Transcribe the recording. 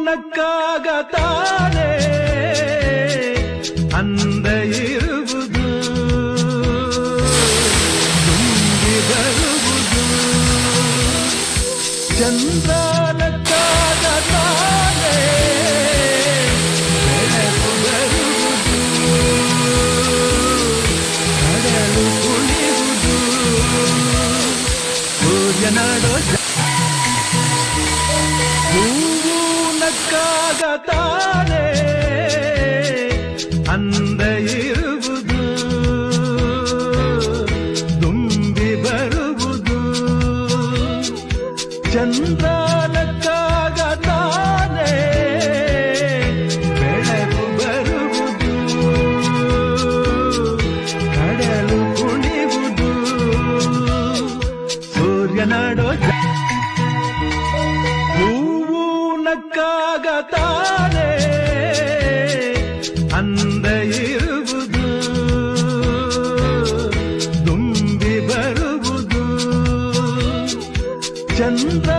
ನಕ್ಕಾಗತಾನೆ ಅಂದ ಇರುವುದು ತುಂಬಿ ಬರುವುದು ಚಂದ್ರ ನಕ್ಕಾಗತಾನೆ ಬೆಳಕು ಬರುವುದು ಕಡಲು ಕುಣಿಯುವುದು ಸೂರ್ಯನಾಡೋ ಹೂವು ನಕ್ಕಾಗತಾನೆ ಅಂದ ಇರುವುದು ತುಂಬಿ ಬರುವುದು ಚಂದ್ರ ನಕ್ಕಾಗತಾನೆ ಬೆಳಕು ಬರುವುದು ಕಡಲು ಕುಣಿಯುವುದು ಸೂರ್ಯನಾಡೋ ಹೂವು ನಕ್ಕಾಗತಾನೆ ಅಂದ ಇರುವುದು ತುಂಬಿ ಬರುವುದು ಚಂದ್ರ